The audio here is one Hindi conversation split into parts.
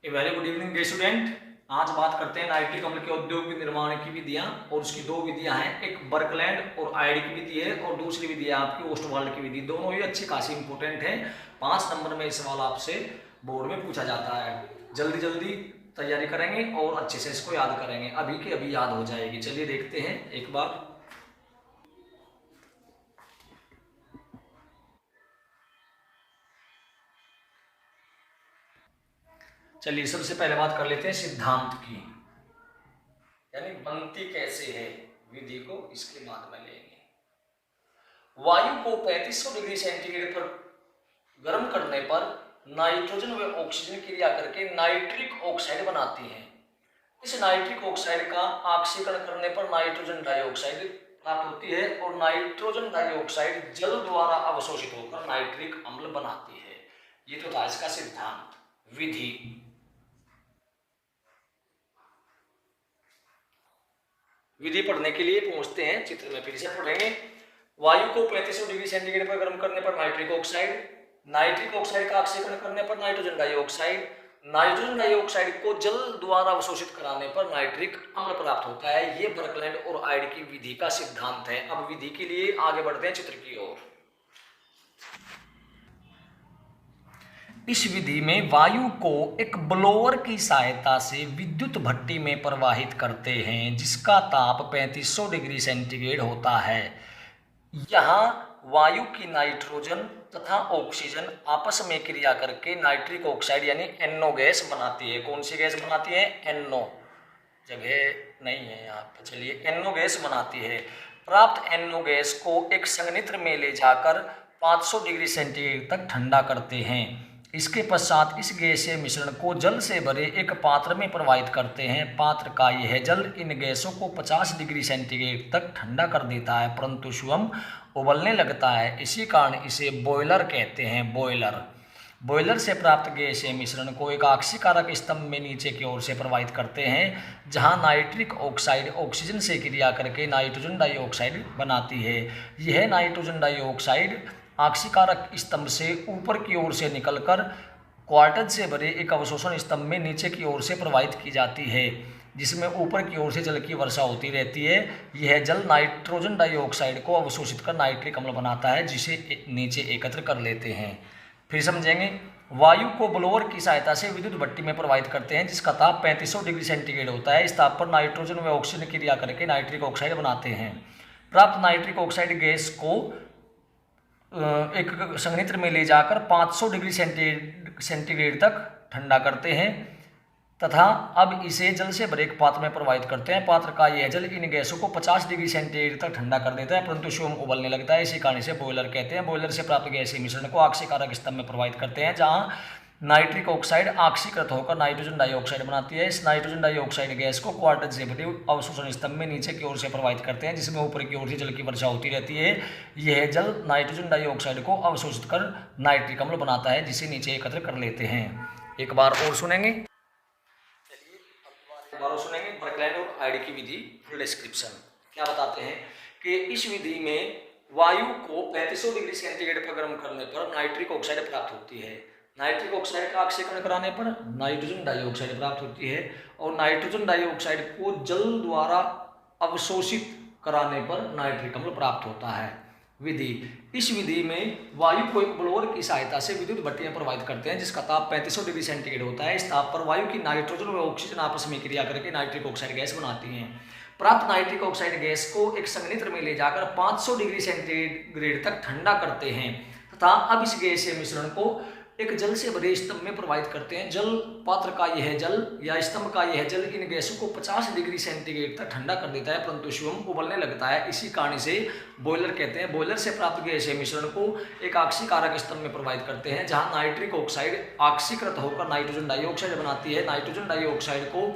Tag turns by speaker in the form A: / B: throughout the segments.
A: A very good evening student. आज बात करते हैं नाइट्रिक अम्ल के औद्योगिक निर्माण की विधियां और उसकी दो विधियां हैं, एक बर्कलैंड और आयड की विधि है और दूसरी विधि है आपकी ओस्टवाल्ड की विधि। दोनों ही अच्छी खासी इंपोर्टेंट है। 5 नंबर में सवाल आपसे बोर्ड में पूछा जाता है। जल्दी जल्दी तैयारी करेंगे और अच्छे से इसको याद करेंगे, अभी के अभी याद हो जाएगी। चलिए देखते हैं एक बार। चलिए सबसे पहले बात कर लेते हैं सिद्धांत की, यानी बनती कैसे है विधि को, इसके बाद में लेंगे। वायु को 3500 डिग्री सेंटीग्रेड पर गर्म करने पर नाइट्रोजन व ऑक्सीजन क्रिया करके नाइट्रिक ऑक्साइड बनाती है। इस नाइट्रिक ऑक्साइड का ऑक्सीकरण करने पर नाइट्रोजन डाइऑक्साइड प्राप्त होती है और नाइट्रोजन डाइऑक्साइड जल द्वारा अवशोषित होकर नाइट्रिक अम्ल बनाती है। ये तो था इसका सिद्धांत। विधि, विधि पढ़ने के लिए पहुंचते हैं, चित्र में फिर से पढ़ेंगे। वायु को 3500 डिग्री सेंटीग्रेड पर गर्म करने पर नाइट्रिक ऑक्साइड का ऑक्सीकरण करने पर नाइट्रोजन डाइऑक्साइड को जल द्वारा अवशोषित कराने पर नाइट्रिक अम्ल प्राप्त होता है। ये बर्कलैंड और आयड की विधि का सिद्धांत है। अब विधि के लिए आगे बढ़ते हैं चित्र की ओर। इस विधि में वायु को एक ब्लोअर की सहायता से विद्युत भट्टी में प्रवाहित करते हैं, जिसका ताप 3500 डिग्री सेंटीग्रेड होता है। यहाँ वायु की नाइट्रोजन तथा ऑक्सीजन आपस में क्रिया करके नाइट्रिक ऑक्साइड यानी NO गैस बनाती है। कौन सी गैस बनाती है? NO, जगह नहीं है यहाँ पर, चलिए NO गैस बनाती है। प्राप्त NO गैस को एक संघनित्र में ले जाकर 500 डिग्री सेंटीग्रेड तक ठंडा करते हैं। इसके पश्चात इस गैसीय मिश्रण को जल से भरे एक पात्र में प्रवाहित करते हैं। पात्र का यह जल इन गैसों को 50 डिग्री सेंटीग्रेड तक ठंडा कर देता है, परंतु स्वयं उबलने लगता है। इसी कारण इसे बॉयलर कहते हैं। बॉयलर से प्राप्त गैसीय मिश्रण को एक ऑक्सीकारक स्तंभ में नीचे की ओर से प्रवाहित करते हैं, जहां नाइट्रिक ऑक्साइड ऑक्सीजन से क्रिया करके नाइट्रोजन डाइऑक्साइड बनाती है। यह नाइट्रोजन डाइऑक्साइड ऑक्सीकारक स्तंभ से ऊपर की ओर से निकलकर क्वार्टज से भरे एक अवशोषण स्तंभ में नीचे की ओर से प्रवाहित की जाती है, जिसमें ऊपर की ओर से जल की वर्षा होती रहती है। यह जल नाइट्रोजन डाइऑक्साइड को अवशोषित कर नाइट्रिक अम्ल बनाता है, जिसे नीचे एकत्र कर लेते हैं। फिर समझेंगे। वायु को ब्लोअर की सहायता से विद्युत भट्टी में प्रवाहित करते हैं, जिसका ताप 3500 डिग्री सेंटीग्रेड होता है। इस ताप पर नाइट्रोजन व ऑक्सीजन क्रिया करके नाइट्रिक ऑक्साइड बनाते हैं। प्राप्त नाइट्रिक ऑक्साइड गैस को एक संघनित्र में ले जाकर 500 डिग्री सेंटीग्रेड तक ठंडा करते हैं तथा अब इसे जल से भरे एक पात्र में प्रवाहित करते हैं। पात्र का यह जल इन गैसों को 50 डिग्री सेंटीग्रेड तक ठंडा कर देता है, परंतु स्वयं उबलने लगता है। इसी कारण इसे बॉयलर कहते हैं। बॉयलर से प्राप्त गैसीय मिश्रण को ऑक्सीकारक स्तंभ में प्रवाहित करते हैं, जहां नाइट्रिक ऑक्साइड ऑक्सीकृत होकर नाइट्रोजन डाइऑक्साइड बनाती है। इस नाइट्रोजन डाइऑक्साइड गैस को क्वार्टज से भरे अवशोषण स्तंभ में नीचे की ओर से प्रवाहित करते हैं, जिसमें ऊपर की ओर से जल की वर्षा होती रहती है। यह जल नाइट्रोजन डाइऑक्साइड को अवशोषित कर नाइट्रिक अम्ल बनाता है, जिसे नीचे एकत्र कर लेते हैं। एक बार और सुनेंगे। चलिए एक बार और सुनेंगे। बर्कलैंड और आयड की विधि फुल डिस्क्रिप्शन क्या बताते हैं कि इस विधि में वायु को 3500 डिग्री सेंटीग्रेड पर गर्म करने पर नाइट्रिक ऑक्साइड प्राप्त होती है। नाइट्रिक ऑक्साइड का ऑक्सीकरण कराने पर नाइट्रोजन डाइऑक्साइड प्राप्त होती है और नाइट्रोजन डाइऑक्साइड को जल द्वारा अवशोषित कराने पर नाइट्रिक अम्ल प्राप्त होता है। विधि, इस विधि में वायु को एक ब्लोअर की सहायता से विद्युत भट्टी में प्रवाहित करते हैं, जिसका ताप 3500 डिग्री सेंटीग्रेड होता है। इस ताप पर वायु की नाइट्रोजन व ऑक्सीजन आपस में क्रिया करके नाइट्रिक ऑक्साइड गैस बनाती हैं। प्राप्त नाइट्रिक ऑक्साइड गैस को एक संघनित्र में ले जाकर 500 डिग्री सेंटीग्रेड तक ठंडा करते हैं तथा अब इस गैसीय मिश्रण को एक जल से भरे स्तंभ में प्रवाहित करते हैं। जल पात्र का यह जल या स्तंभ का यह जल इन गैसों को 50 डिग्री सेंटीग्रेड तक ठंडा कर देता है, परंतु स्वयं उबलने लगता है। इसी कारण इसे बॉयलर कहते हैं। बॉयलर से प्राप्त गैसीय मिश्रण को एक ऑक्सीकारक स्तंभ में प्रवाहित करते हैं, जहां नाइट्रिक ऑक्साइड ऑक्सीकृत होकर नाइट्रोजन डाइऑक्साइड बनाती है। नाइट्रोजन डाइऑक्साइड को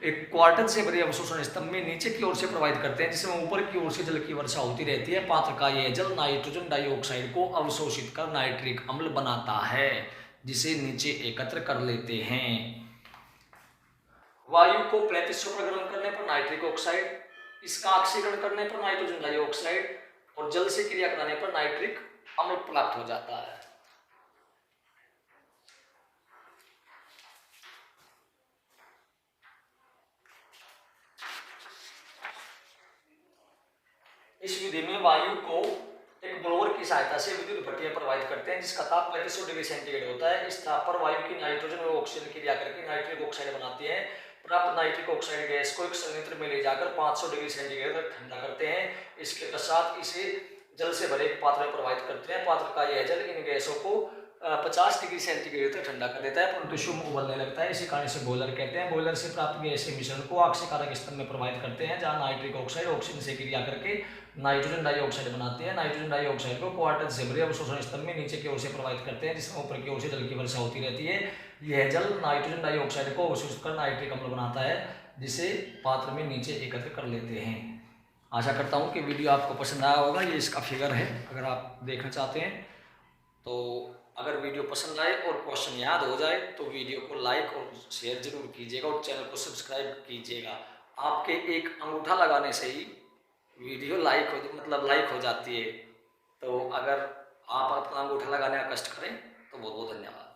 A: एक क्वार्टज से भरे अवशोषण स्तंभ में नीचे की ओर से प्रवाहित करते हैं, जिसमें ऊपर की ओर से जल की वर्षा होती रहती है। पात्र का यह जल नाइट्रोजन डाइऑक्साइड को अवशोषित कर नाइट्रिक अम्ल बनाता है, जिसे नीचे एकत्र कर लेते हैं। वायु को 3500 पर गर्म करने पर नाइट्रिक ऑक्साइड, इसका ऑक्सीकरण करने पर नाइट्रोजन डाइऑक्साइड और जल से क्रिया कराने पर नाइट्रिक अम्ल प्राप्त हो जाता है। इस विधि में वायु को एक ब्लोअर की सहायता से विद्युत भट्टी में प्रवाहित करते हैं जिसका ताप 3500 डिग्री सेंटीग्रेड होता है। इस ताप पर वायु की नाइट्रोजन और ऑक्सीजन क्रिया करके नाइट्रिक ऑक्साइड बनाती है। प्राप्त नाइट्रिक ऑक्साइड गैस को एक संयंत्र में ले जाकर 500 डिग्री सेंटीग्रेड तक ठंडा करते हैं। इसके पश्चात इसे जल से भरे एक पात्र में प्रवाहित करते हैं। पात्र का यह जल इन गैसों को 50 डिग्री सेंटीग्रेड तक ठंडा कर देता है, परंतु शुष्क उबलने लगता है। इसी कारण से बॉयलर कहते हैं। बॉयलर से प्राप्त गैस के मिश्रण को आक्सीकारक स्तंभ में प्रवाहित करते हैं, जहां नाइट्रिक ऑक्साइड ऑक्सीजन से क्रिया करके नाइट्रोजन डाइऑक्साइड बनाते हैं। नाइट्रोजन डाइऑक्साइड को क्वार्टर से भरे अवशोषण स्तंभ में नीचे की ओर से प्रवाहित करते हैं, जिसमें ऊपर की ओर से जल की वर्षा होती रहती है। यह जल नाइट्रोजन डाइऑक्साइड को अवशोषित कर नाइट्रिक अम्ल बनाता है, जिसे पात्र में नीचे एकत्र कर लेते हैं। आशा करता हूँ कि वीडियो आपको पसंद आया होगा। ये इसका फिगर है, अगर आप देखना चाहते हैं तो। अगर वीडियो पसंद आए और क्वेश्चन याद हो जाए तो वीडियो को लाइक और शेयर जरूर कीजिएगा और चैनल को सब्सक्राइब कीजिएगा। आपके एक अंगूठा लगाने से ही वीडियो लाइक हो जाती है। तो अगर आप अपना अंगूठा लगाने का कष्ट करें तो बहुत बहुत धन्यवाद।